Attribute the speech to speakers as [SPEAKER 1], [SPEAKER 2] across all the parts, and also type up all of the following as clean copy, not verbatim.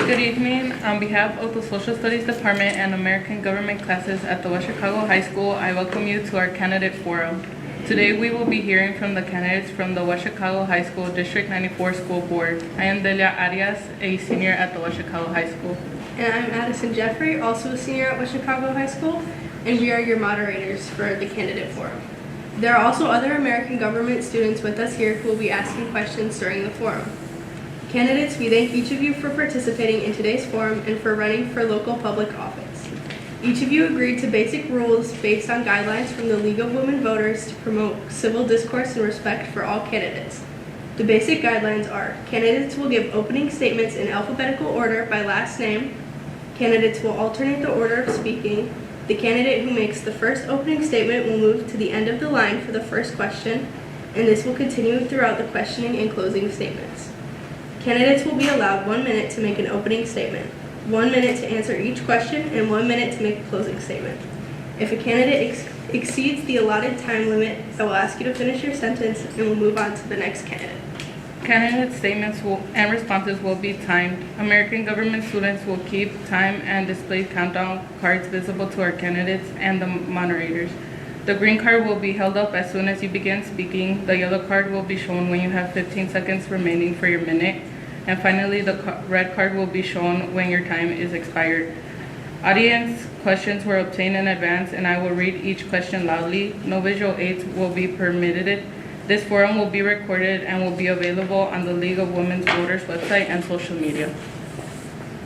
[SPEAKER 1] Good evening. On behalf of the Social Studies Department and American Government classes at the West Chicago High School, I welcome you to our candidate forum. Today we will be hearing from the candidates from the West Chicago High School District 94 School Board. I am Delia Arias, a senior at the West Chicago High School.
[SPEAKER 2] And I'm Addison Jeffrey, also a senior at West Chicago High School, and we are your moderators for the candidate forum. There are also other American Government students with us here who will be asking questions during the forum. Candidates, we thank each of you for participating in today's forum and for running for local public office. Each of you agreed to basic rules based on guidelines from the League of Women Voters to promote civil discourse and respect for all candidates. The basic guidelines are: candidates will give opening statements in alphabetical order by last name. Candidates will alternate the order of speaking. The candidate who makes the first opening statement will move to the end of the line for the first question, and this will continue throughout the questioning and closing statements. Candidates will be allowed 1 minute to make an opening statement, 1 minute to answer each question, and 1 minute to make a closing statement. If a candidate exceeds the allotted time limit, I will ask you to finish your sentence and we'll move on to the next candidate.
[SPEAKER 1] Candidate statements and responses will be timed. American Government students will keep time and display countdown cards visible to our candidates and the moderators. The green card will be held up as soon as you begin speaking. The yellow card will be shown when you have 15 seconds remaining for your minute. And finally, the red card will be shown when your time is expired. Audience questions were obtained in advance, and I will read each question loudly. No visual aids will be permitted. This forum will be recorded and will be available on the League of Women Voters website and social media.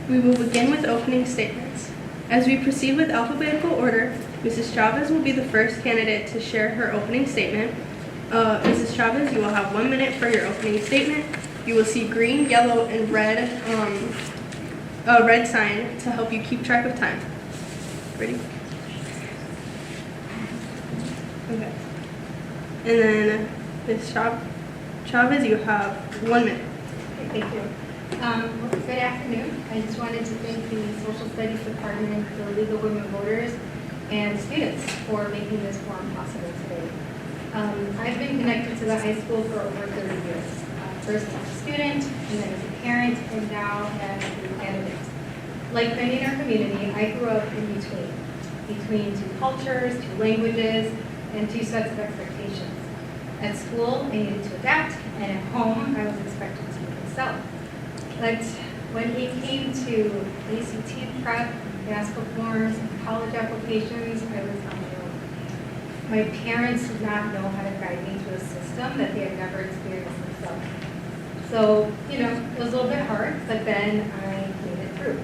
[SPEAKER 2] We will begin with opening statements. As we proceed with alphabetical order, Mrs. Chavez will be the first candidate to share her opening statement. Mrs. Chavez, you will have 1 minute for your opening statement. You will see green, yellow, and red sign to help you keep track of time. Ready? Okay. And then Ms. Chavez, you have 1 minute.
[SPEAKER 3] Okay, thank you. Good afternoon. I just wanted to thank the Social Studies Department, the League of Women Voters, and students for making this forum possible today. I've been connected to the high school for over 30 years. First as a student, and then as a parent, and now as a candidate. Like many in our community, I grew up in between two cultures, two languages, and two sets of expectations. At school, I needed to adapt, and at home, I was expected to be myself. But when it came to ACT prep, FAFSA forms, and college applications, I was on my own. My parents did not know how to guide me through a system that they had never experienced themselves. So, it was a little bit hard, but then I made it through.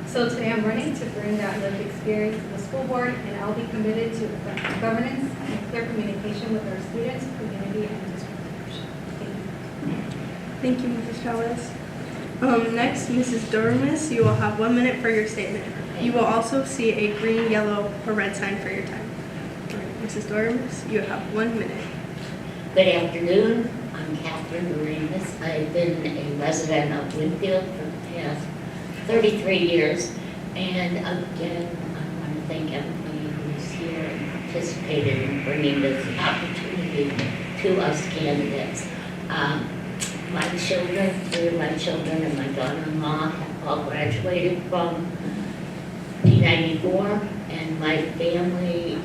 [SPEAKER 3] So today I'm running to bring that lived experience to the school board, and I'll be committed to effective governance and clear communication with our students, community, and district leadership. Thank you.
[SPEAKER 2] Thank you, Mrs. Chavez. Next, Mrs. Durmus, you will have 1 minute for your statement. You will also see a green, yellow, or red sign for your time. All right, Mrs. Durmus, you have 1 minute.
[SPEAKER 4] Good afternoon. I'm Catherine Doremus. I've been a resident of Winfield for the past 33 years. And again, I want to thank everybody who's here and participated in bringing this opportunity to us candidates. Three of my children and my daughter-in-law have all graduated from P94, and my family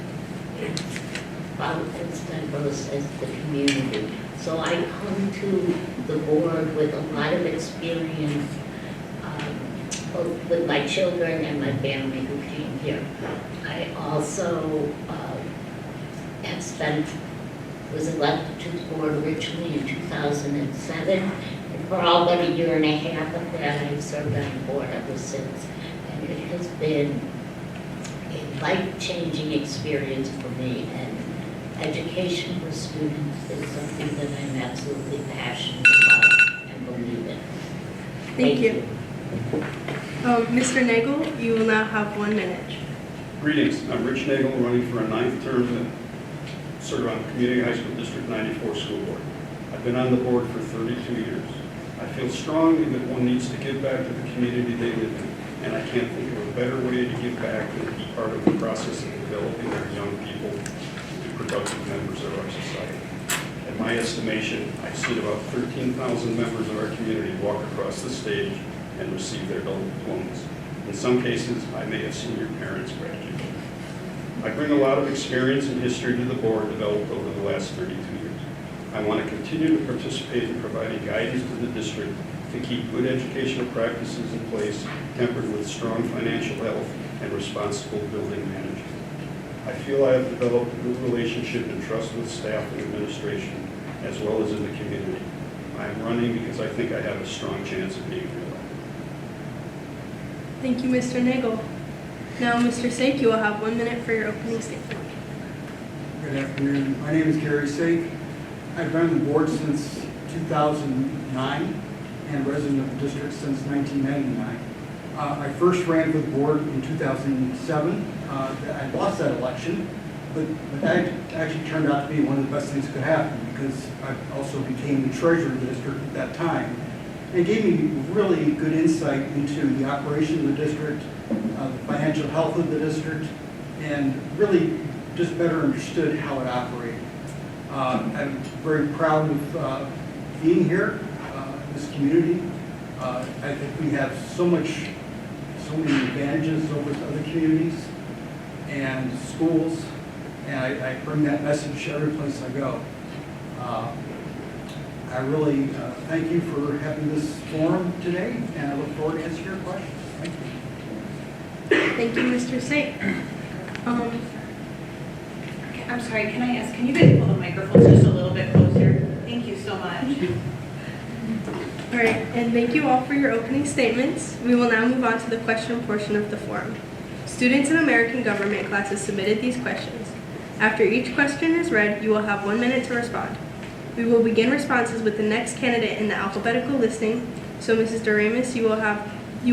[SPEAKER 4] is about as diverse as the community. So I come to the board with a lot of experience, both with my children and my family who came here. I also was elected to the board originally in 2007, and for all but a year and a half of that, I've served on the board ever since. And it has been a life-changing experience for me, and education for students is something that I'm absolutely passionate about and believe in.
[SPEAKER 2] Thank you. Mr. Nagel, you will now have 1 minute.
[SPEAKER 5] Greetings. I'm Rich Nagel, running for a 9th term to serve on the Community High School District 94 School Board. I've been on the board for 32 years. I feel strongly that one needs to give back to the community they live in, and I can't think of a better way to give back than to be part of the process of developing our young people into productive members of our society. In my estimation, I've seen about 13,000 members of our community walk across the stage and receive their diplomas. In some cases, I may have seen your parents graduate. I bring a lot of experience and history to the board developed over the last 32 years. I want to continue to participate in providing guidance to the district to keep good educational practices in place, tempered with strong financial health and responsible building management. I feel I have developed a good relationship and trust with staff and administration, as well as in the community. I am running because I think I have a strong chance of being reelected.
[SPEAKER 2] Thank you, Mr. Nagel. Now, Mr. Sake, you will have 1 minute for your opening statement.
[SPEAKER 6] Good afternoon. My name is Gary Sake. I've been on the board since 2009 and resident of the district since 1999. I first ran for the board in 2007. I lost that election, but that actually turned out to be one of the best things that could happen because I also became the treasurer of the district at that time. It gave me really good insight into the operation of the district, the financial health of the district, and really just better understood how it operated. I'm very proud of being here in this community. I think we have so many advantages over other communities and schools, and I bring that message every place I go. I really thank you for having this forum today, and I look forward to answering your questions. Thank you.
[SPEAKER 2] Thank you, Mr. Sake.
[SPEAKER 7] I'm sorry, can I ask, can you guys pull the microphones just a little bit closer? Thank you so much.
[SPEAKER 2] All right, and thank you all for your opening statements. We will now move on to the question portion of the forum. Students in American government classes submitted these questions. After each question is read, you will have 1 minute to respond. We will begin responses with the next candidate in the alphabetical listing. So, Mrs. Doremus, you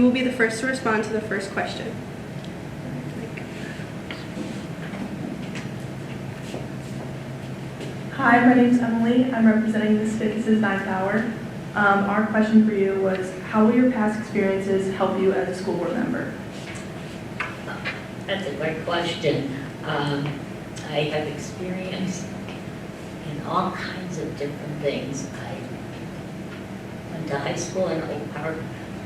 [SPEAKER 2] will be the first to respond to the first question.
[SPEAKER 8] Hi, my name's Emily. I'm representing the Spitzen's 9th Hour. Our question for you was, how will your past experiences help you as a school board member?
[SPEAKER 4] That's a great question. I have experience in all kinds of different things. I went to high school in Oak Park,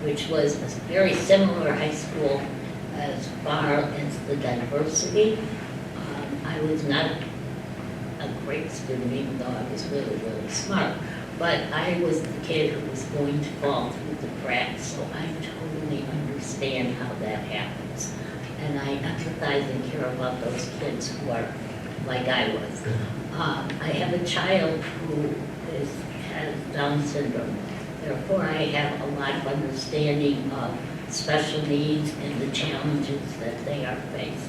[SPEAKER 4] which was a very similar high school as far as the diversity. I was not a great student, even though I was really, really smart. But I was the kid who was going to fall through the cracks, so I totally understand how that happens. And I empathize and care about those kids who are like I was. I have a child who has Down syndrome. Therefore, I have a lot of understanding of special needs and the challenges that they are faced.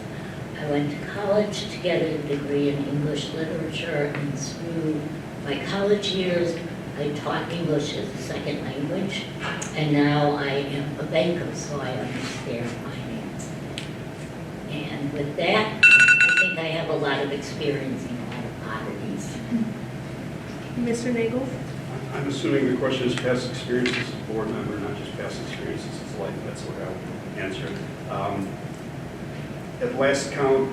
[SPEAKER 4] I went to college to get a degree in English literature, and through my college years, I taught English as a second language, and now I am a banker, so I understand finance. And with that, I think I have a lot of experience in a lot of oddities.
[SPEAKER 2] Mr. Nagel?
[SPEAKER 5] I'm assuming the question is past experiences as a board member, not just past experiences as life. That's what I'll answer. At last count,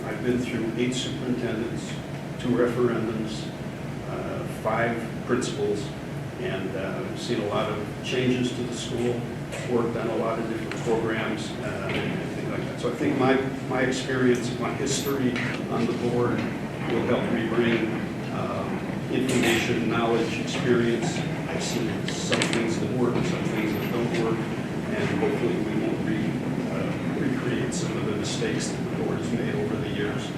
[SPEAKER 5] I've been through 8 superintendents, 2 referendums, 5 principals, and seen a lot of changes to the school, worked on a lot of different programs, and things like that. So I think my experience, my history on the board will help me bring information, knowledge, experience. I've seen some things that work, some things that don't work, and hopefully we won't recreate some of the mistakes that the board has made over the years.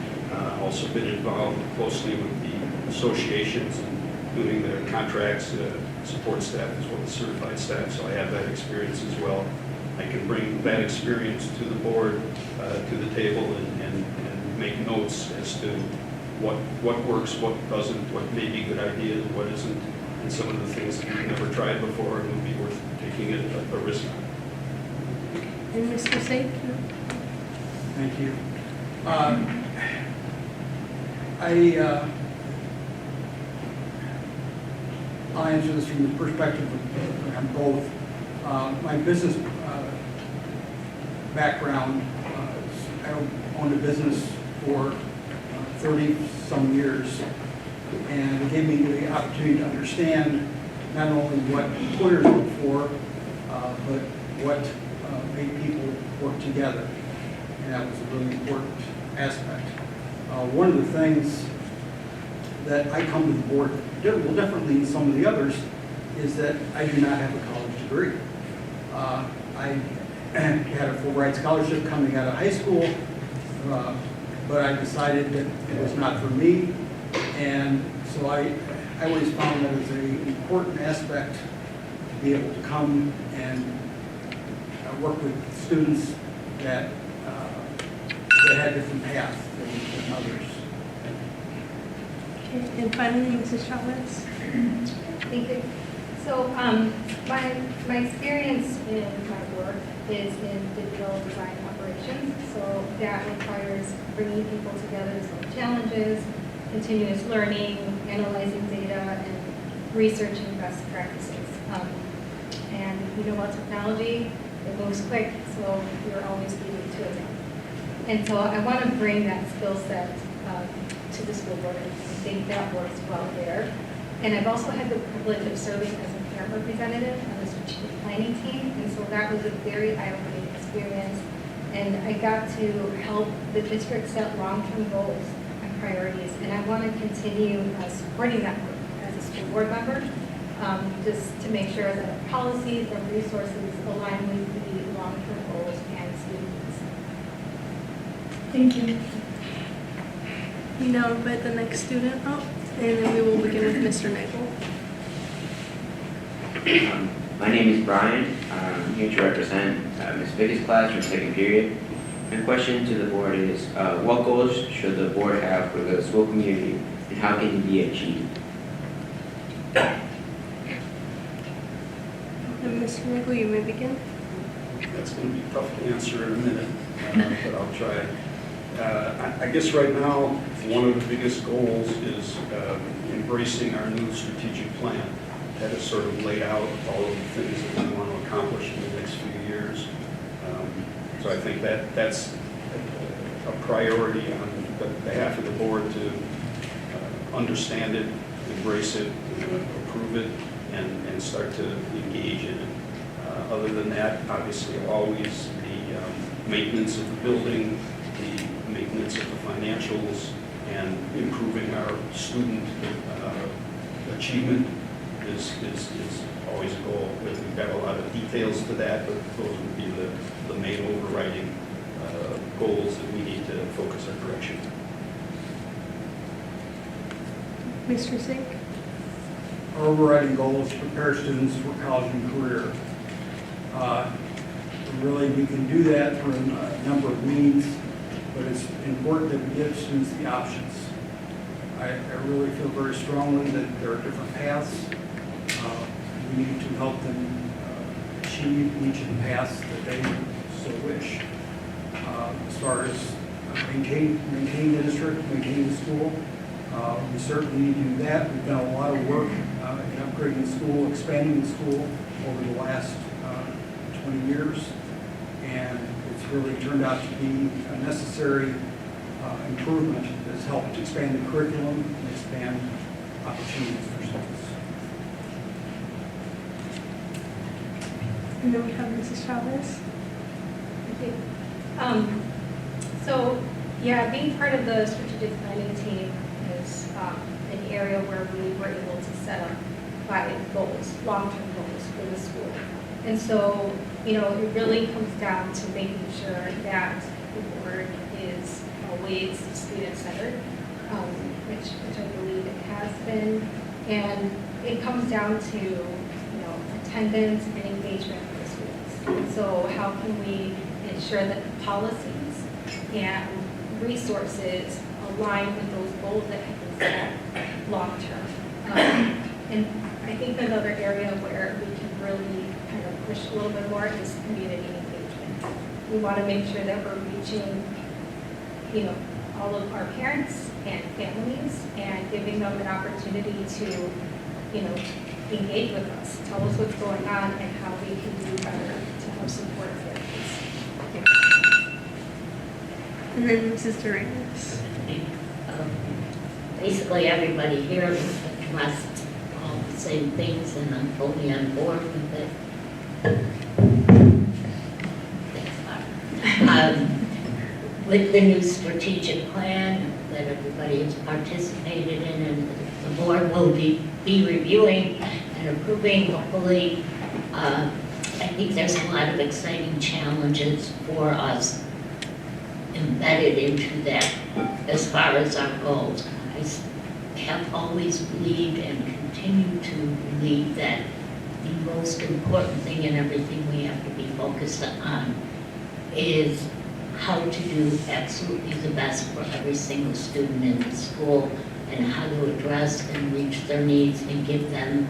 [SPEAKER 5] Also been involved closely with the associations, including their contracts, support staff as well as certified staff, so I have that experience as well. I can bring that experience to the board, to the table, and make notes as to what works, what doesn't, what may be good ideas, what isn't, and some of the things that we've never tried before and would be worth taking a risk on.
[SPEAKER 2] And Mr. Sake?
[SPEAKER 6] Thank you. I'll answer this from the perspective of both. My business background, I owned a business for 30-some years, and it gave me the opportunity to understand not only what employers look for, but what made people work together. And that was a really important aspect. One of the things that I come to the board differently than some of the others is that I do not have a college degree. I had a full ride scholarship coming out of high school, but I decided that it was not for me. And so I always found that as an important aspect to be able to come and work with students that had different paths than others.
[SPEAKER 2] Okay, and finally, Mrs. Chavez.
[SPEAKER 3] Thank you. So my experience in my work is in digital design operations. So that requires bringing people together to solve challenges, continuous learning, analyzing data, and researching best practices. And we know about technology, it moves quick, so we're always leading to it. And so I want to bring that skill set to the school board, and I think that works well there. And I've also had the privilege of serving as a parent representative on the strategic planning team, and so that was a very eye-opening experience. And I got to help the district set long-term goals and priorities, and I want to continue supporting that work as a school board member, just to make sure that our policies and resources align with the long-term goals and student needs.
[SPEAKER 8] Thank you.
[SPEAKER 2] We now invite the next student up, and then we will begin with Mr. Nagel.
[SPEAKER 9] My name is Brian. I'm here to represent Ms. Vicky's class from second period. My question to the board is, what goals should the board have for the school community, and how can it be achieved?
[SPEAKER 2] And Mr. Nagel, you may begin.
[SPEAKER 5] That's going to be tough to answer in a minute, but I'll try. I guess right now, one of the biggest goals is embracing our new strategic plan that has sort of laid out all of the things that we want to accomplish in the next few years. So I think that's a priority on behalf of the board to understand it, embrace it, approve it, and start to engage in it. Other than that, obviously, always the maintenance of the building, the maintenance of the financials, and improving our student achievement is always a goal. We've got a lot of details to that, but those would be the main overriding goals that we need to focus our direction.
[SPEAKER 2] Mr. Sink.
[SPEAKER 6] Our overriding goal is to prepare students for college and career. Really, we can do that through a number of means, but it's important that we give students the options. I really feel very strongly that there are different paths. We need to help them achieve each of the paths that they so wish. As far as maintain the district, maintain the school, we certainly need to do that. We've done a lot of work in upgrading the school, expanding the school over the last 20 years, and it's really turned out to be a necessary improvement that has helped expand the curriculum and expand opportunities for students.
[SPEAKER 2] And then we have Mrs. Chavez.
[SPEAKER 3] Thank you. So, yeah, being part of the strategic planning team is an area where we were able to set up 5 goals, long-term goals for the school. And so, you know, it really comes down to making sure that the board is always student-centered, which I believe it has been. And it comes down to, you know, attendance and engagement for the students. And so how can we ensure that the policies and resources align with those goals that have been set long-term? And I think another area where we can really kind of push a little bit more is community engagement. We want to make sure that we're reaching, you know, all of our parents and families and giving them an opportunity to, you know, engage with us, tell us what's going on and how we can do better to help support their kids.
[SPEAKER 2] And then Mrs. Durenas.
[SPEAKER 4] Basically, everybody here addressed all the same things, and I'm fully on board with it. with the new strategic plan that everybody has participated in and the board will be reviewing and approving, hopefully, I think there's a lot of exciting challenges for us embedded into that as far as our goals. I have always believed and continue to believe that the most important thing in everything we have to be focused on is how to do absolutely the best for every single student in the school and how to address and reach their needs and give them,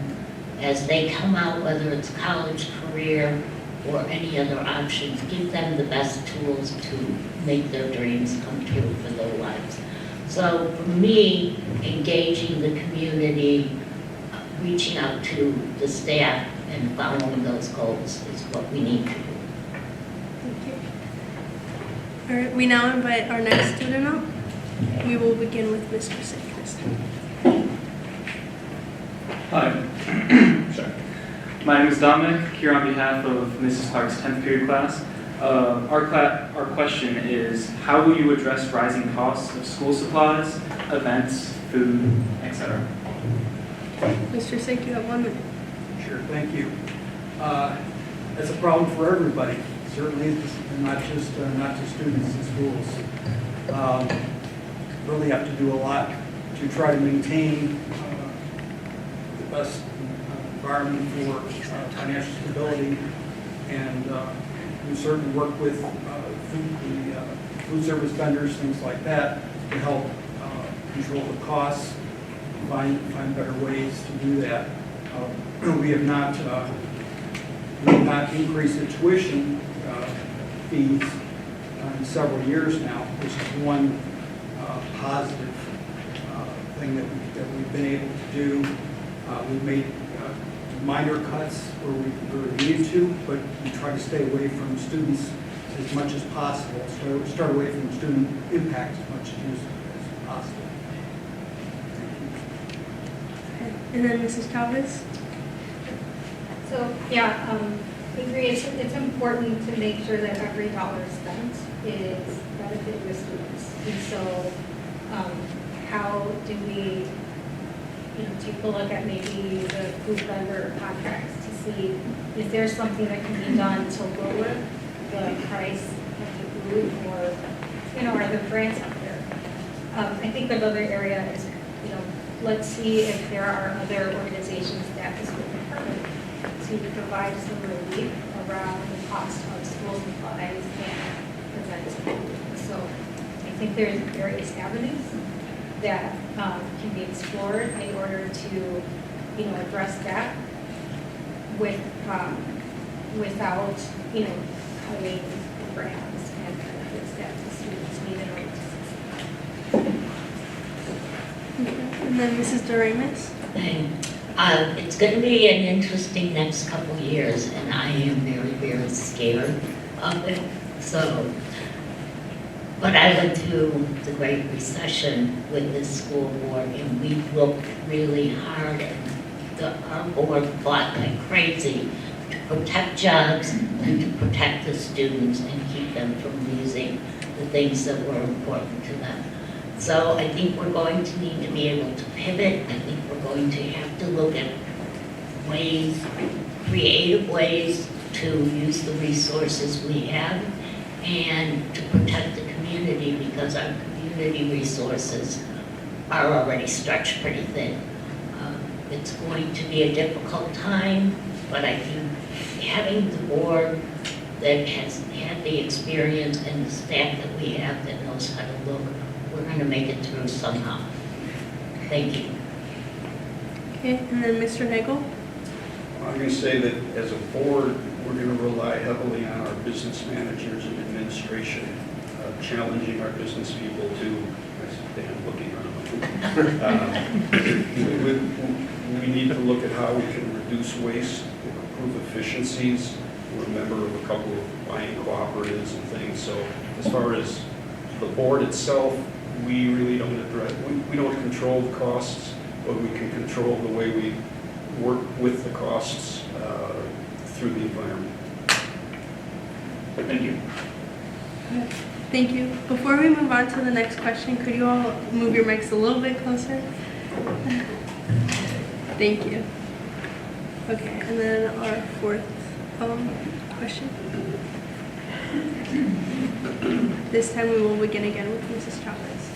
[SPEAKER 4] as they come out, whether it's college, career, or any other options, give them the best tools to make their dreams come true for their lives. So for me, engaging the community, reaching out to the staff and following those goals is what we need to do.
[SPEAKER 2] Thank you. All right, we now invite our next student up. We will begin with Mr. Sick this time.
[SPEAKER 10] Hi. Sorry. My name is Dominic, here on behalf of Mrs. Clark's 10th period class. Our question is, how will you address rising costs of school supplies, events, food, etc.?
[SPEAKER 2] Mr. Sick, you have 1 minute.
[SPEAKER 6] Sure, thank you. That's a problem for everybody, certainly not just students in schools. Really have to do a lot to try to maintain the best environment for financial stability, and we certainly work with food service vendors, things like that, to help control the costs, find better ways to do that. We have not increased the tuition fees in several years now, which is one positive thing that we've been able to do. We've made minor cuts where we needed to, but we try to stay away from students as much as possible. So start away from student impact as much as possible.
[SPEAKER 2] And then Mrs. Chavez.
[SPEAKER 3] So, yeah, I agree. It's important to make sure that every dollar spent is benefiting the students. And so, how do we, take a look at maybe the food vendor contracts to see is there something that can be done to lower the price of the food, or, are there grants out there? I think another area is, let's see if there are other organizations that the school department to provide some relief around the cost of school supplies and events. So I think there's various avenues that can be explored in order to, address that without, cutting the grants and benefits that the students need in order to succeed.
[SPEAKER 2] And then Mrs. Doremus.
[SPEAKER 4] It's going to be an interesting next couple of years, and I am very, very scared of it. So, but I went through the Great Recession with this school board, and we looked really hard, and our board fought like crazy to protect jobs and to protect the students and keep them from losing the things that were important to them. So I think we're going to need to be able to pivot. I think we're going to have to look at ways, creative ways to use the resources we have and to protect the community, because our community resources are already stretched pretty thin. It's going to be a difficult time, but I think having the board that has had the experience and the staff that we have that knows how to look, we're going to make it through somehow. Thank you.
[SPEAKER 2] Okay, and then Mr. Nagel.
[SPEAKER 5] I'm going to say that as a board, we're going to rely heavily on our business managers and administration, challenging our business people to, I'm looking around. We need to look at how we can reduce waste, improve efficiencies. We're a member of a couple of buying cooperatives and things. So as far as the board itself, we really don't address, we don't control the costs, but we can control the way we work with the costs through the environment.
[SPEAKER 10] Thank you.
[SPEAKER 2] Thank you. Before we move on to the next question, could you all move your mics a little bit closer? Thank you. Okay, and then our fourth question. This time we will begin again with Mrs. Chavez.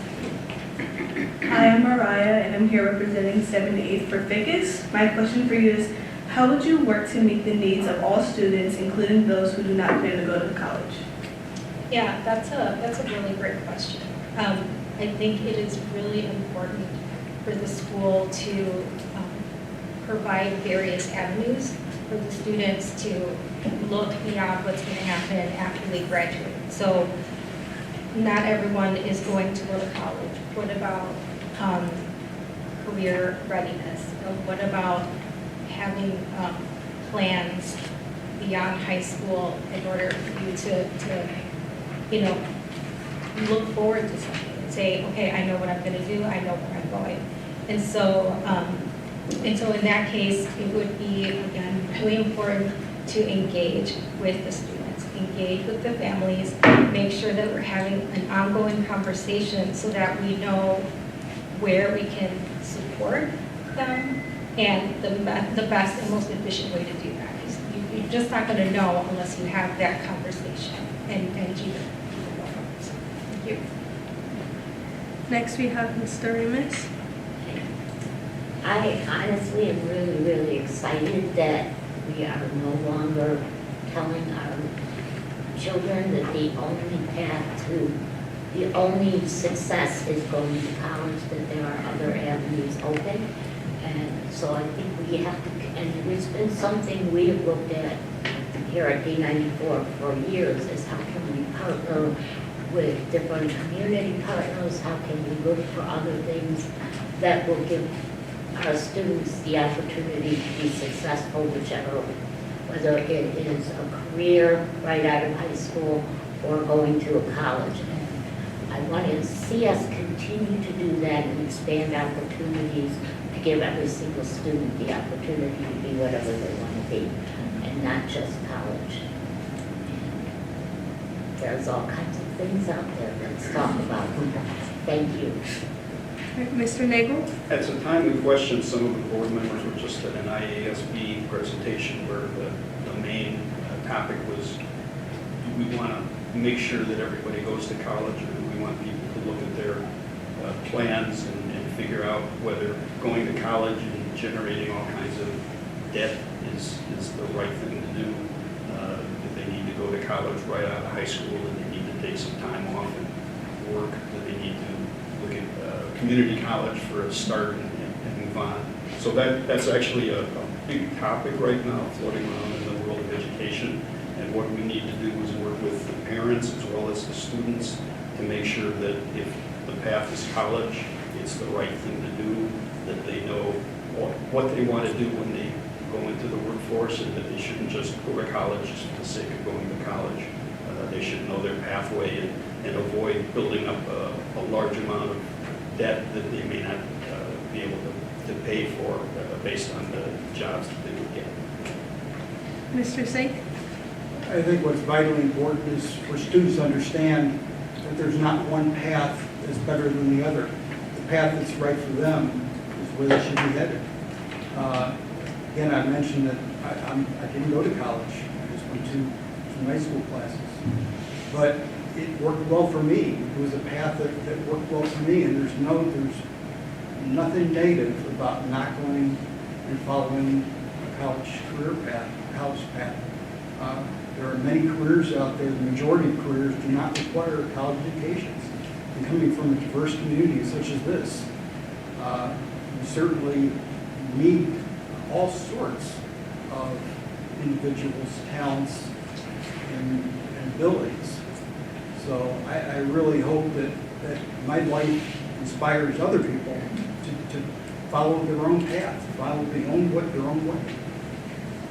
[SPEAKER 8] Hi, I'm Mariah, and I'm here representing 7th to 8th for FICUS. My question for you is, how would you work to meet the needs of all students, including those who do not plan to go to college?
[SPEAKER 11] Yeah, that's a really great question. I think it is really important for the school to provide various avenues for the students to look beyond what's going to happen after they graduate. So not everyone is going to go to college. What about career readiness? What about having plans beyond high school in order for you to look forward to something and say, okay, I know what I'm going to do, I know where I'm going. And so in that case, it would be, again, really important to engage with the students, engage with the families, make sure that we're having an ongoing conversation so that we know where we can support them and the best and most efficient way to do that. You're just not going to know unless you have that conversation and you know. So, thank you.
[SPEAKER 2] Next we have Mr. Remus.
[SPEAKER 4] I honestly am really, really excited that we are no longer telling our children that the only success is going to college, that there are other avenues open. And so I think we have to, and it's been something we have looked at here at D94 for years, is how can we partner with different community partners, how can we look for other things that will give our students the opportunity to be successful, whether it is a career right out of high school or going to a college. And I want to see us continue to do that and expand opportunities to give every single student the opportunity to be whatever they want to be, and not just college. And there's all kinds of things out there. Let's talk about them. Thank you.
[SPEAKER 2] Mr. Nagel?
[SPEAKER 5] At the time we questioned, some of the board members were just at an IASB presentation where the main topic was, do we want to make sure that everybody goes to college, or do we want people to look at their plans and figure out whether going to college and generating all kinds of debt is the right thing to do, that they need to go to college right out of high school, and they need to take some time off and work, that they need to look at community college for a start and move on. So that's actually a big topic right now floating around in the world of education. And what we need to do is work with the parents as well as the students to make sure that if the path is college, it's the right thing to do, that they know what they want to do when they go into the workforce, and that they shouldn't just go to college just for the sake of going to college. They should know their pathway and avoid building up a large amount of debt that they may not be able to pay for based on the jobs that they would get.
[SPEAKER 2] Mr. Sink?
[SPEAKER 6] I think what's vitally important is for students to understand that there's not one path that's better than the other. The path that's right for them is where they should be headed. Again, I mentioned that I didn't go to college. I just went to some high school classes. But it worked well for me. It was a path that worked well for me, and there's nothing negative about not going and following a college career path, college path. There are many careers out there, the majority of careers do not require college educations. And coming from a diverse community such as this, you certainly need all sorts of individuals' talents and abilities. So I really hope that my life inspires other people to follow their own path, follow their own way.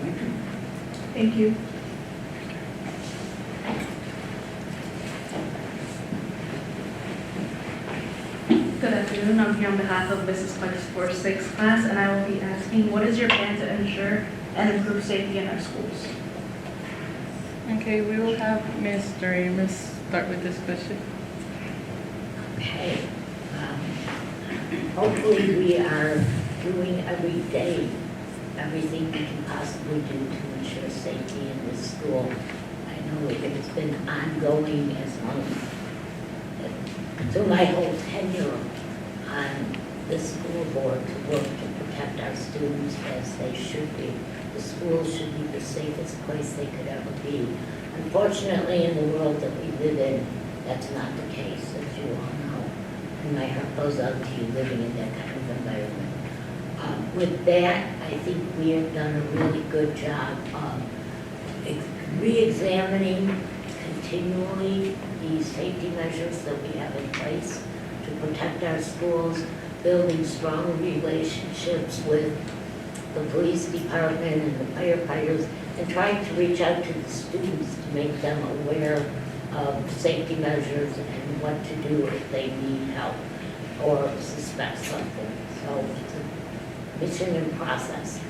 [SPEAKER 6] Thank you.
[SPEAKER 8] Thank you. Good afternoon. I'm here on behalf of Mrs. Clark's 4-6 class, and I will be asking, what is your plan to ensure and improve safety in our schools?
[SPEAKER 1] Okay, we will have Ms. Dury start with this question.
[SPEAKER 4] Okay. Hopefully we are doing every day everything we can possibly do to ensure safety in this school. I know it's been ongoing as long through my whole tenure on the school board to work to protect our students as they should be. The school should be the safest place they could ever be. Unfortunately, in the world that we live in, that's not the case, as you all know. And my heart goes out to you living in that kind of environment. With that, I think we have done a really good job of re-examining continually the safety measures that we have in place to protect our schools, building strong relationships with the police department and the firefighters, and trying to reach out to the students to make them aware of safety measures and what to do if they need help or suspect something. So it's a mission in process.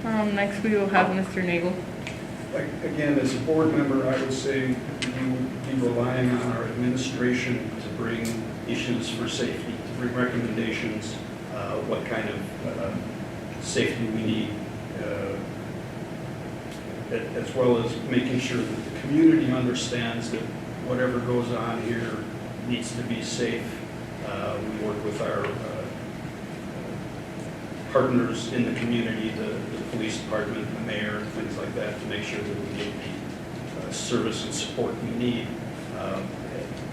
[SPEAKER 1] Next, we will have Mr. Nagel.
[SPEAKER 5] Again, as a board member, I would say we would be relying on our administration to bring issues for safety, to bring recommendations, what kind of safety we need, as well as making sure that the community understands that whatever goes on here needs to be safe. We work with our partners in the community, the police department, the mayor, things like that, to make sure that we get the service and support we need.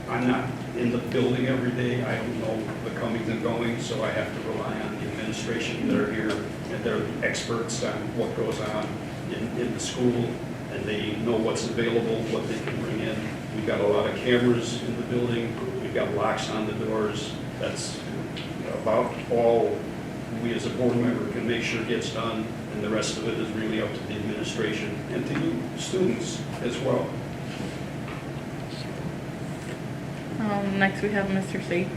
[SPEAKER 5] I'm not in the building every day. I don't know the comings and goings, so I have to rely on the administration that are here, and they're experts on what goes on in the school, and they know what's available, what they can bring in. We've got a lot of cameras in the building. We've got locks on the doors. That's about all we as a board member can make sure gets done, and the rest of it is really up to the administration and to you students as well.
[SPEAKER 1] Next, we have Mr. Sate.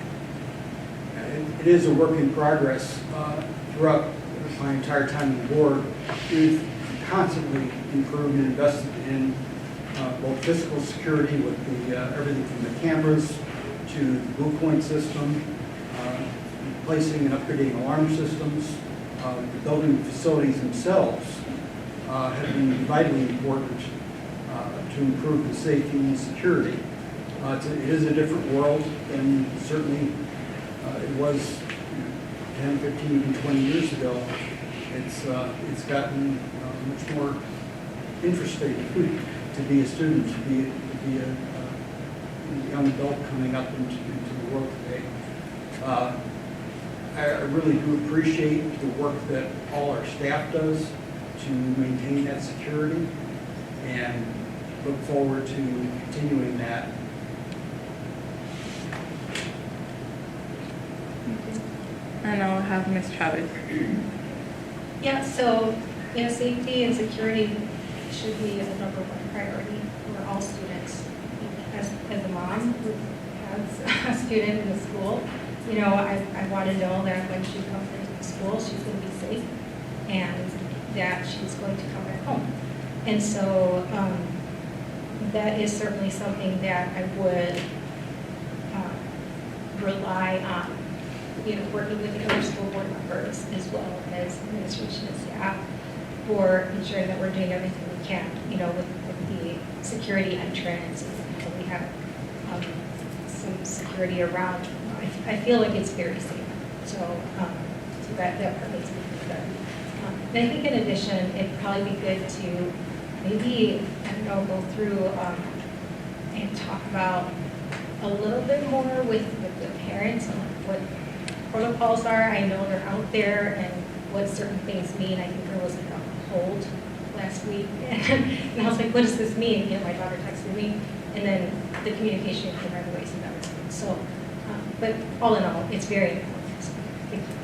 [SPEAKER 6] It is a work in progress. Throughout my entire time on the board, we've constantly improved and invested in both physical security with the everything from the cameras to the Blue Point system, replacing and upgrading alarm systems. The building facilities themselves have been vitally important to improve the safety and security. It is a different world than certainly it was 10, 15, even 20 years ago. It's gotten much more interesting to be a student, to be a young adult coming up into the world today. I really do appreciate the work that all our staff does to maintain that security, and look forward to continuing that.
[SPEAKER 1] And I'll have Ms. Chavez.
[SPEAKER 11] Yeah, so, safety and security should be a number one priority for all students. As a mom who has a student in the school, I want to know that when she comes into the school, she's going to be safe and that she's going to come back home. And so that is certainly something that I would rely on, working with the other school board members as well as administration and staff for ensuring that we're doing everything we can, with the security entrance, and we have some security around. I feel like it's very safe. So, that part makes me feel good. And I think in addition, it'd probably be good to maybe, go through and talk about a little bit more with the parents on what protocols are. I know they're out there and what certain things mean. I think there was like a hold last week, and I was like, what does this mean? My daughter texted me, and then the communication came right away, so that was good. So, but all in all, it's very important. So, thank you.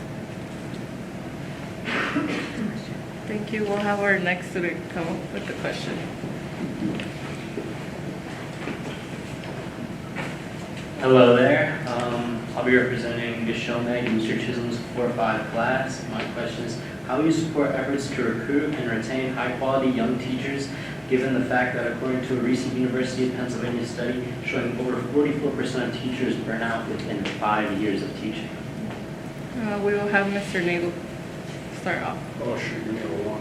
[SPEAKER 1] Thank you. We'll have our next student come up with the question.
[SPEAKER 12] Hello there. I'll be representing Gishome in Mr. Chisholm's 4-5 class. My question is, how will you support efforts to recruit and retain high-quality young teachers given the fact that according to a recent University of Pennsylvania study showing over 44% of teachers burn out within 5 years of teaching?
[SPEAKER 1] We will have Mr. Nagel start off.
[SPEAKER 5] Oh, sure, you have a long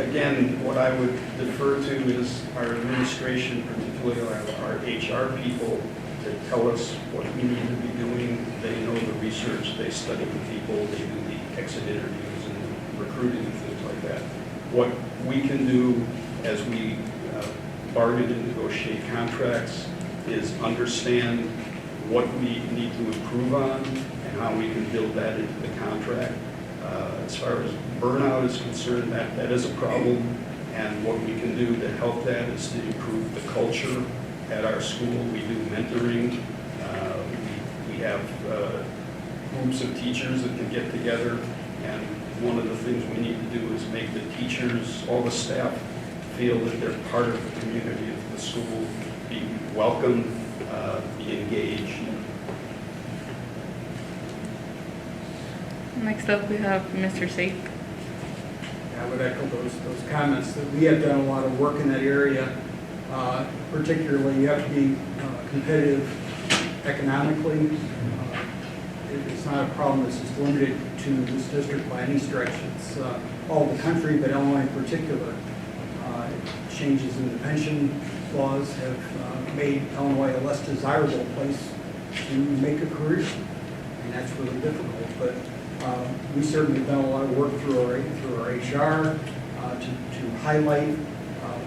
[SPEAKER 5] Again, what I would defer to is our administration, particularly our HR people, to tell us what we need to be doing. They know the research, they study the people, they do the exit interviews and recruiting and things like that. What we can do as we bargain and negotiate contracts is understand what we need to improve on and how we can build that into the contract. As far as burnout is concerned, that is a problem, and what we can do to help that is to improve the culture at our school. We do mentoring. We have groups of teachers that can get together, and one of the things we need to do is make the teachers, all the staff, feel that they're part of the community of the school, be welcome, be engaged.
[SPEAKER 1] Next up, we have Mr. Sake.
[SPEAKER 6] I would echo those comments, that we have done a lot of work in that area. Particularly, you have to be competitive economically. It's not a problem that's just limited to this district by any stretch. It's all the country, but Illinois in particular. Changes in the pension laws have made Illinois a less desirable place to make a career, and that's really difficult. But we certainly have done a lot of work through our HR to highlight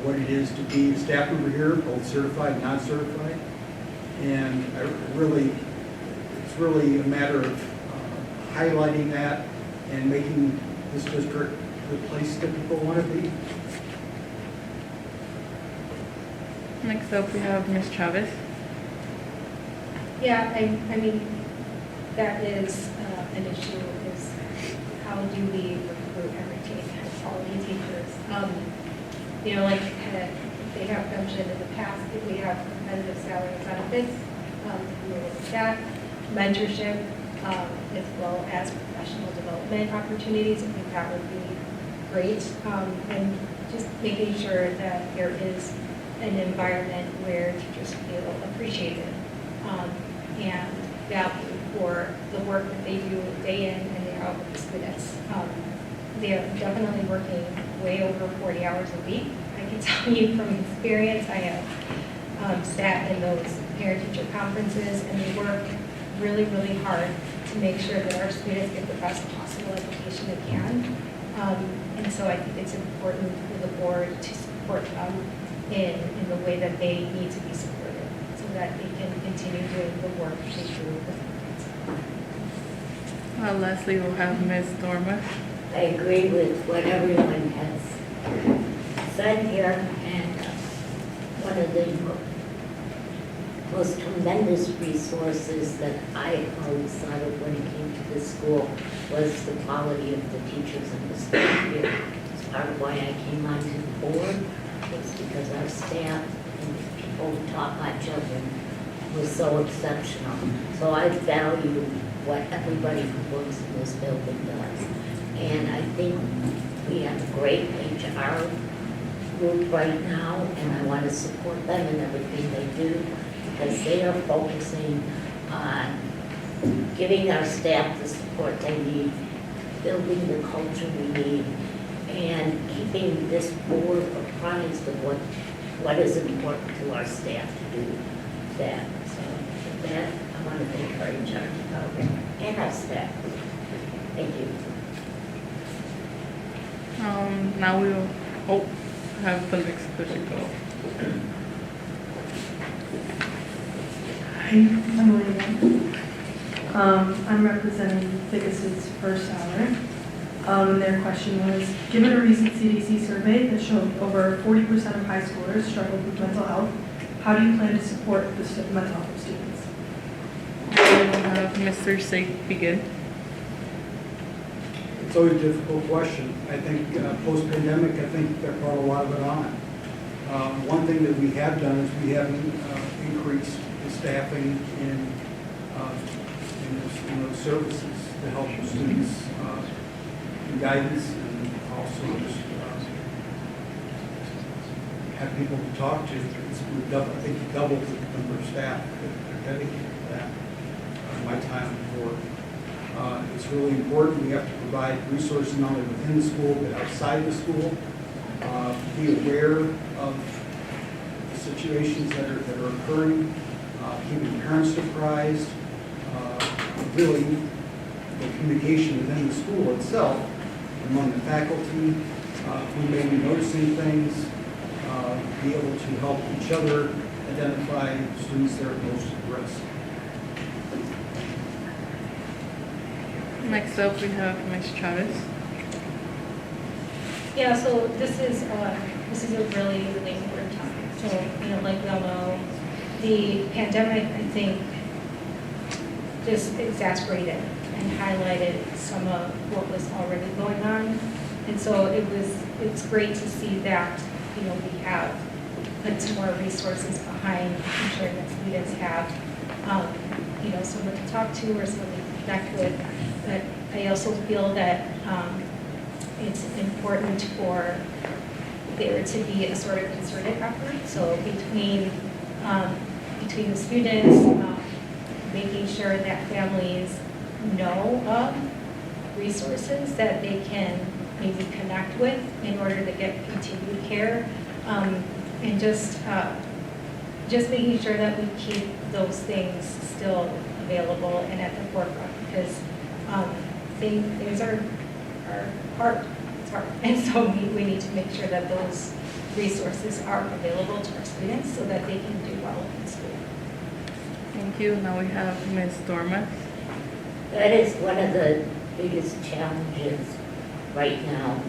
[SPEAKER 6] what it is to be a staff member here, both certified and non-certified. And it's really a matter of highlighting that and making this district the place that people want to be.
[SPEAKER 1] Next up, we have Ms. Chavez.
[SPEAKER 11] Yeah, I mean, that is an issue, is how do we recruit and retain high-quality teachers? You know, like they have mentioned in the past, that we have competitive salary and benefits, that mentorship, as well as professional development opportunities. I think that would be great. And just making sure that there is an environment where teachers feel appreciated and valued for the work that they do day in and day out with the students. They are definitely working way over 40 hours a week. I can tell you from experience, I have sat in those parent-teacher conferences, and they work really, really hard to make sure that our students get the best possible education they can. And so I think it's important for the board to support them in the way that they need to be supported so that they can continue doing the work they do with the students.
[SPEAKER 1] Lastly, we'll have Ms. Dorma.
[SPEAKER 4] I agree with what everyone has said here, and one of the most tremendous resources that I always thought of when it came to this school was the quality of the teachers and the staff here. It's part of why I came onto the board, was because our staff and the people who taught my children was so exceptional. So I value what everybody who works in this building does. And I think we have a great HR group right now, and I want to support them in everything they do, because they are focusing on giving our staff the support they need, building the culture we need, and keeping this board apprised of what is important to our staff to do that. So with that, I want to thank our HR department and our staff. Thank you.
[SPEAKER 1] Now we will have the next question go.
[SPEAKER 8] Hi, I'm William. I'm representing Ficus's first hour. Their question was, given a recent CDC survey that showed over 40% of high schoolers struggled with mental health, how do you plan to support the mental health of students?
[SPEAKER 1] We'll have Mr. Sake begin.
[SPEAKER 6] It's always a difficult question. I think post-pandemic, I think that brought a lot of it on. One thing that we have done is we have increased the staffing in those services to help the students and guidance, and also just have people to talk to. I think you doubled the number of staff that are dedicated to that. My time on the board. It's really important. We have to provide resources not only within the school but outside the school. Be aware of the situations that are occurring. Keeping parents apprised. Really, the communication within the school itself, among the faculty who may be noticing things, be able to help each other identify students that are most at risk.
[SPEAKER 1] Next up, we have Ms. Chavez.
[SPEAKER 11] Yeah, so this is a really, really important topic. So, like we all know, the pandemic, I think, just exacerbated and highlighted some of what was already going on. And so it's great to see that, we have put some more resources behind ensuring that students have, someone to talk to or someone to connect with. But I also feel that it's important for there to be a sort of concerted effort. So between the students, making sure that families know of resources that they can maybe connect with in order to get continued care, and just making sure that we keep those things still available and at the forefront, because things are hard. It's hard, and so we need to make sure that those resources are available to our students so that they can do well in school.
[SPEAKER 1] Thank you. Now we have Ms. Dorma.
[SPEAKER 4] That is one of the biggest challenges right now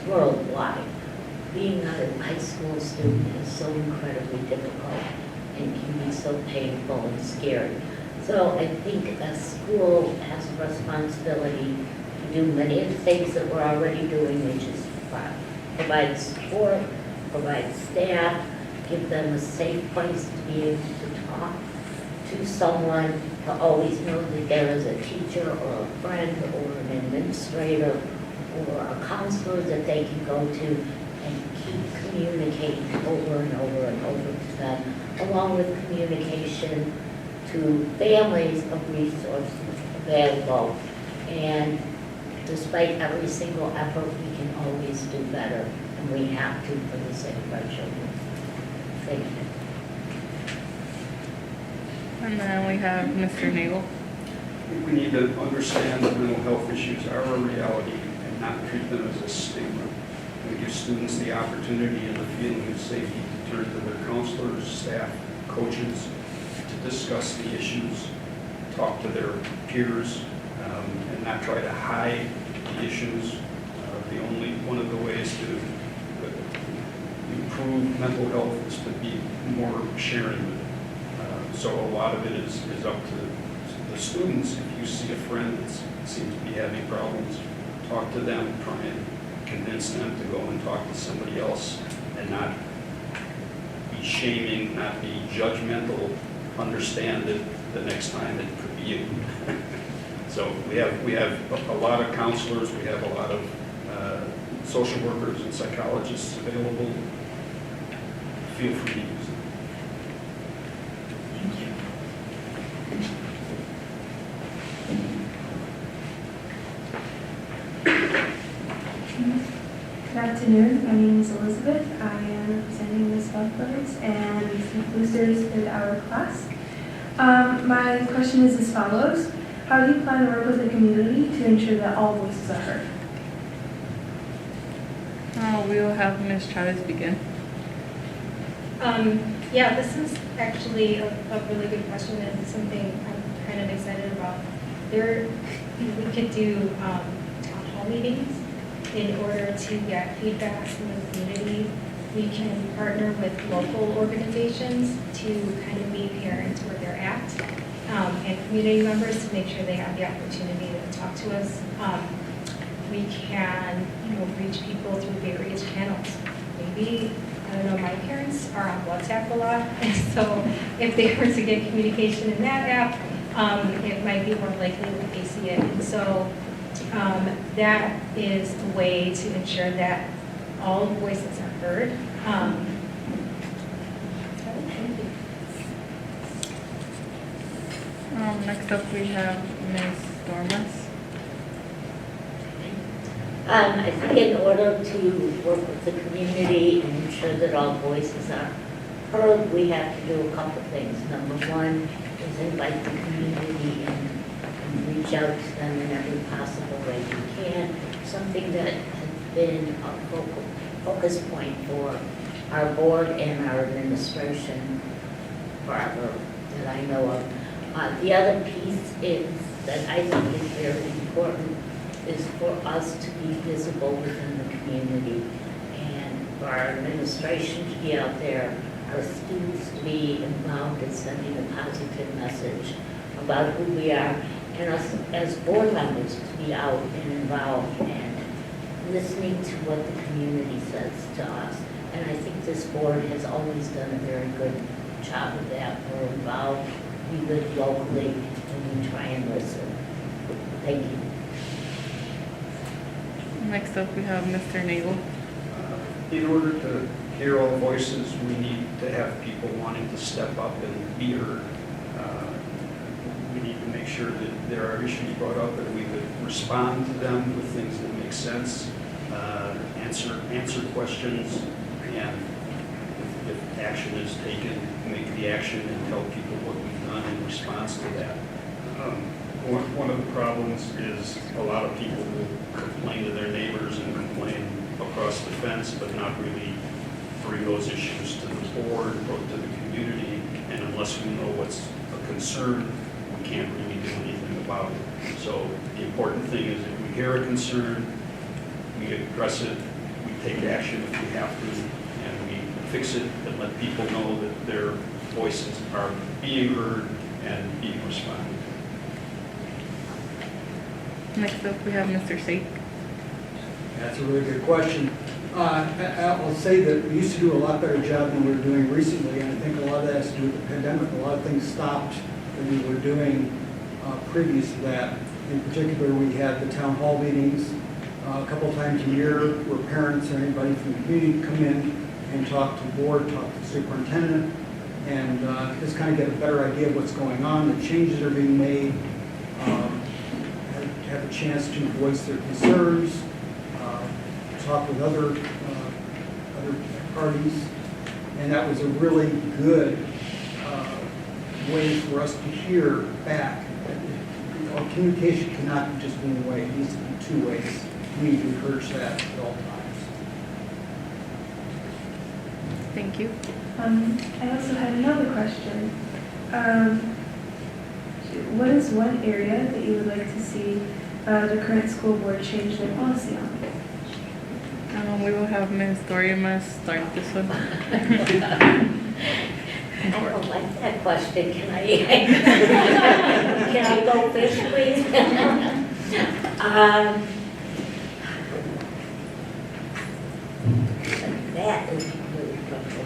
[SPEAKER 4] worldwide. Being a high school student is so incredibly difficult and can be so painful and scary. So I think a school has a responsibility to do many of the things that we're already doing, which is provide support, provide staff, give them a safe place to be able to talk to someone, to always know that there is a teacher or a friend or an administrator or a counselor that they can go to and keep communicating over and over and over to them, along with communication to families of resources available. And despite every single effort, we can always do better, and we have to for the sake of our children. Thank you.
[SPEAKER 1] And then we have Mr. Nagel.
[SPEAKER 5] We need to understand that mental health issues are a reality and not treat them as a stigma. We give students the opportunity and the feeling of safety to turn to their counselors, staff, coaches, to discuss the issues, talk to their peers, and not try to hide the issues. One of the ways to improve mental health is to be more sharing with it. So a lot of it is up to the students. If you see a friend that seems to be having problems, talk to them, try and convince them to go and talk to somebody else and not be shaming, not be judgmental, understand that the next time it could be you. So we have a lot of counselors, we have a lot of social workers and psychologists available. Feel free to use them.
[SPEAKER 8] Good afternoon. My name is Elizabeth. I am representing Ms. Buckler's and Ms. Boosters in our class. My question is as follows. How do you plan to work with the community to ensure that all voices are heard?
[SPEAKER 1] We will have Ms. Chavez begin.
[SPEAKER 11] Yeah, this is actually a really good question and something I'm kind of excited about. We could do town hall meetings in order to get feedback from the community. We can partner with local organizations to kind of meet parents where they're at, and community members to make sure they have the opportunity to talk to us. We can, reach people through various channels. Maybe, I don't know, my parents are on WhatsApp a lot, and so if they were to get communication in that app, it might be more likely that they see it. And so That is a way to ensure that all voices are heard.
[SPEAKER 1] Next up, we have Ms. Dormas.
[SPEAKER 4] I think in order to work with the community and ensure that all voices are heard, we have to do a couple things. Number one is invite the community and reach out to them in every possible way we can. Something that has been a focus point for our board and our administration forever that I know of. The other piece is that I think is very important is for us to be visible within the community and for our administration to be out there, our students to be involved in sending a positive message about who we are, and us as board members to be out and involved and listening to what the community says to us. And I think this board has always done a very good job of that. We're involved, we live locally, and we try and listen. Thank you.
[SPEAKER 1] Next up, we have Mr. Nagel.
[SPEAKER 5] In order to hear all voices, we need to have people wanting to step up and be heard. We need to make sure that there are issues brought up and we would respond to them with things that make sense, answer questions, and if action is taken, make the action and tell people what we've done in response to that.
[SPEAKER 13] One of the problems is a lot of people will complain to their neighbors and complain across the fence, but not really bring those issues to the board or to the community. And unless we know what's a concern, we can't really do anything about it. So the important thing is if we hear a concern, we address it, we take action if we have to, and we fix it and let people know that their voices are being heard and being responded to.
[SPEAKER 1] Next up, we have Mr. Sake.
[SPEAKER 6] That's a really good question. I'll say that we used to do a lot better job than we were doing recently, and I think a lot of that has to do with the pandemic. A lot of things stopped that we were doing previous to that. In particular, we had the town hall meetings a couple times a year where parents or anybody from the community come in and talk to the board, talk to the superintendent, and just kind of get a better idea of what's going on, the changes are being made, have a chance to voice their concerns, talk with other parties, and that was a really good way for us to hear back. Our communication cannot be just one way, it needs to be two ways. We need to encourage that at all times.
[SPEAKER 1] Thank you.
[SPEAKER 8] I also had another question. What is one area that you would like to see the current school board change their policy on?
[SPEAKER 1] We will have Ms. Doriamas start this one.
[SPEAKER 4] I don't like that question. Can I go first, please? That is really trouble.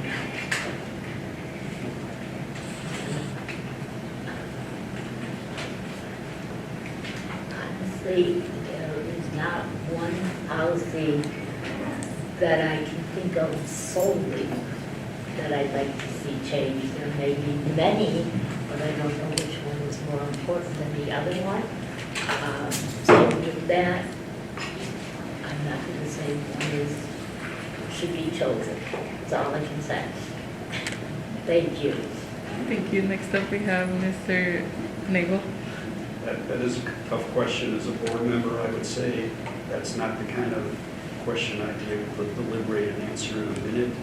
[SPEAKER 4] Honestly, there is not one policy that I can think of solely that I'd like to see changed. There may be many, but I don't know which one is more important than the other one. So with that, I'm not going to say one should be chosen. That's all I can say. Thank you.
[SPEAKER 1] Thank you. Next up, we have Mr. Nagel.
[SPEAKER 5] That is a tough question. As a board member, I would say that's not the kind of question I'd be able to deliberate and answer in a minute.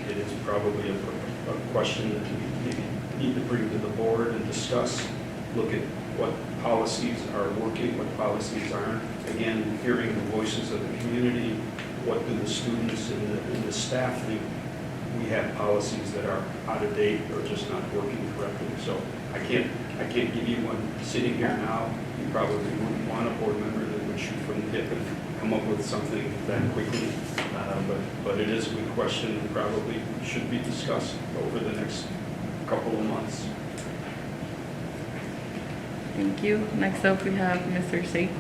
[SPEAKER 5] It is probably a question that we maybe need to bring to the board and discuss, look at what policies are working, what policies aren't. Again, hearing the voices of the community, what do the students and the staff think? We have policies that are out of date or just not working correctly. So I can't give you one sitting here now. You probably wouldn't want a board member that would shoot from the hip and come up with something that quickly. But it is a good question and probably should be discussed over the next couple of months.
[SPEAKER 1] Thank you. Next up, we have Mr. Sake.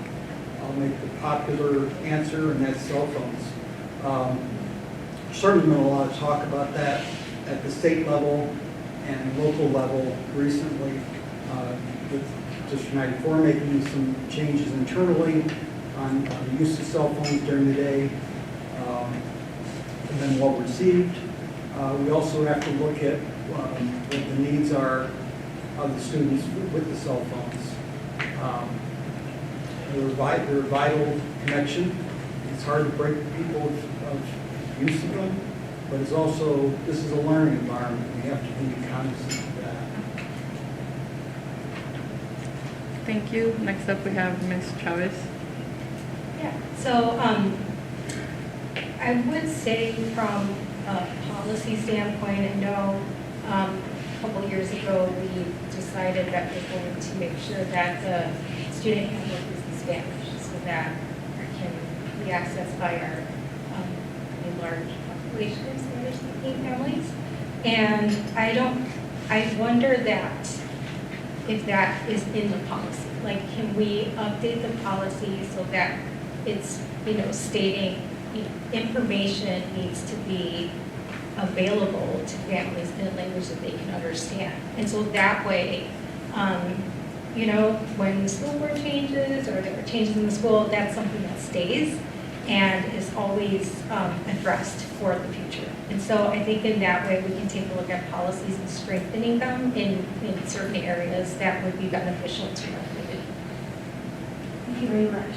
[SPEAKER 6] I'll make the popular answer, and that's cell phones. Certainly been a lot of talk about that at the state level and local level recently, with District 94 making some changes internally on the use of cell phones during the day, and then well received. We also have to look at what the needs are of the students with the cell phones. They're a vital connection. It's hard to break people of use of them, but it's also, this is a learning environment. We have to be cognizant of that.
[SPEAKER 1] Thank you. Next up, we have Ms. Chavez.
[SPEAKER 11] Yeah, so I would say from a policy standpoint, I know a couple years ago we decided that we're going to make sure that the student handbook is in Spanish so that it can be accessed by our large population of Spanish-speaking families. And I wonder that if that is in the policy. Like, can we update the policy so that it's, stating, information needs to be available to families in a language that they can understand. And so that way, when the school board changes or there are changes in the school, that's something that stays and is always addressed for the future. And so I think in that way, we can take a look at policies and strengthening them in certain areas that would be beneficial to our community.
[SPEAKER 8] Thank you very much.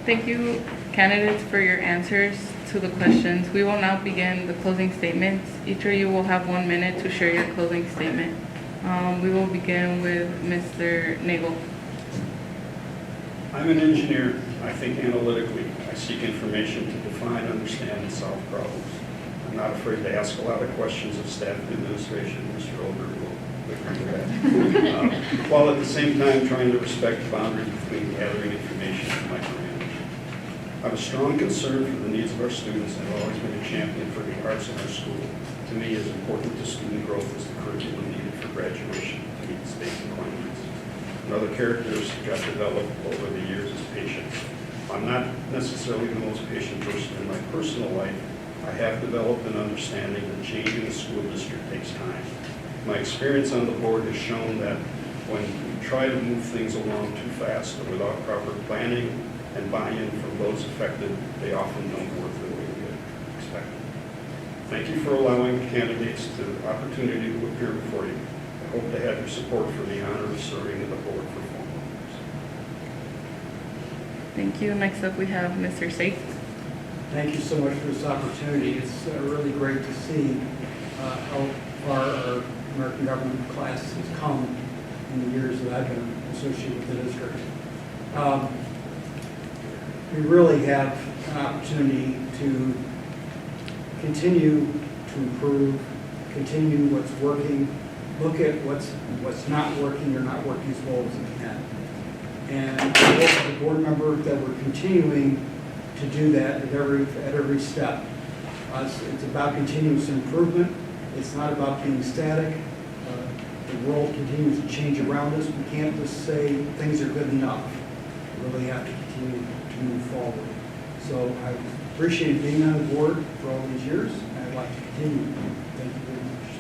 [SPEAKER 1] Thank you, candidates, for your answers to the questions. We will now begin the closing statements. Each of you will have 1 minute to share your closing statement. We will begin with Mr. Nagel.
[SPEAKER 5] I'm an engineer. I think analytically. I seek information to define, understand, and solve problems. I'm not afraid to ask a lot of questions of staff and administration. Mr. Olber will agree with that. While at the same time trying to respect the boundaries between gathering information and micromanagement. I have a strong concern for the needs of our students and have always been a champion for the arts in our school. To me, as important to student growth as the curriculum needed for graduation to meet the state requirements. Another characteristic I've developed over the years is patience. I'm not necessarily the most patient person in my personal life. I have developed an understanding that changing a school district takes time. My experience on the board has shown that when we try to move things along too fast or without proper planning and buy-in from those affected, they often don't work the way we expected. Thank you for allowing candidates the opportunity to appear before you. I hope to have your support for the honor of serving on the board for 4 more years.
[SPEAKER 1] Thank you. Next up, we have Mr. Safe.
[SPEAKER 6] Thank you so much for this opportunity. It's really great to see how far our American government class has come in the years that I've been associated with the district. We really have an opportunity to continue to improve, continue what's working, look at what's not working or not working as well as it can. And I hope as a board member that we're continuing to do that at every step. It's about continuous improvement. It's not about being static. The world continues to change around us. We can't just say things are good enough. We really have to continue to move forward. So I appreciate being on the board for all these years, and I'd like to continue. Thank you very much.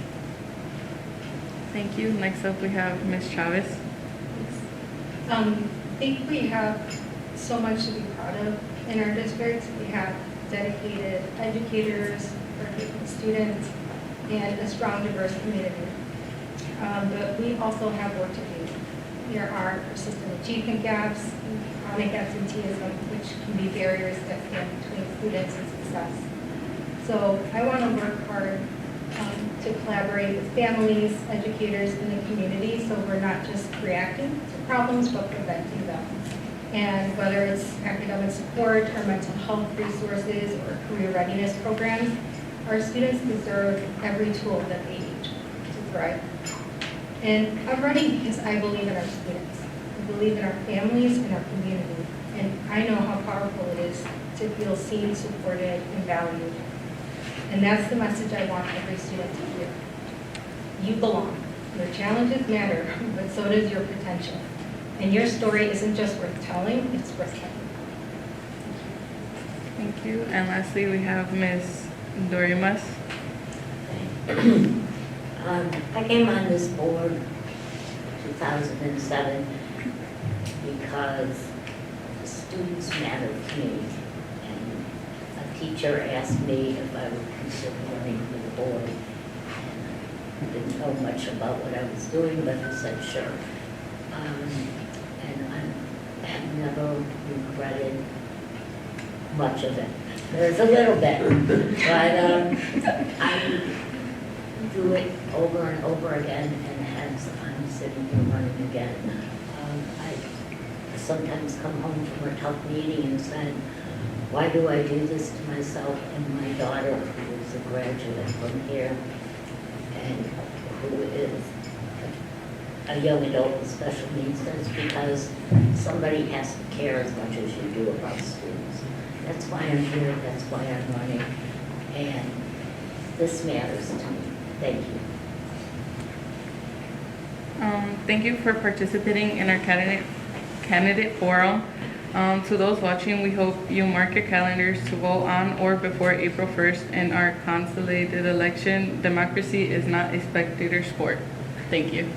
[SPEAKER 1] Thank you. Next up, we have Ms. Chavez.
[SPEAKER 11] I think we have so much to be proud of in our district. We have dedicated educators, dedicated students, and a strong, diverse community. But we also have work to do. There are persistent achievement gaps, chronic absenteeism, which can be barriers that stand between students and success. So I want to work hard to collaborate with families, educators, and the community so we're not just reacting to problems but preventing them. And whether it's academic support or mental health resources or career readiness programs, our students deserve every tool that they need to thrive. And I'm running because I believe in our students. I believe in our families and our community. And I know how powerful it is to feel seen, supported, and valued. And that's the message I want every student to hear. You belong. Your challenges matter, but so does your potential. And your story isn't just worth telling, it's worth telling.
[SPEAKER 1] Thank you. And lastly, we have Ms. Dorimas.
[SPEAKER 4] I came on this board 2007 because students matter to me. And a teacher asked me if I would consider running for the board. And I didn't know much about what I was doing, but I said sure. And I have never regretted much of it. There's a little bit, but I do it over and over again, and hence I'm sitting here running again. I sometimes come home from a tough meeting and say, why do I do this to myself? And my daughter, who is a graduate from here, and who is a young adult with special needs, that's because somebody has to care as much as you do about students. That's why I'm here, that's why I'm running, and this matters to me. Thank you.
[SPEAKER 1] Thank you for participating in our candidate forum. To those watching, we hope you mark your calendars to vote on or before April 1st in our consolidated election. Democracy is not a spectator sport. Thank you.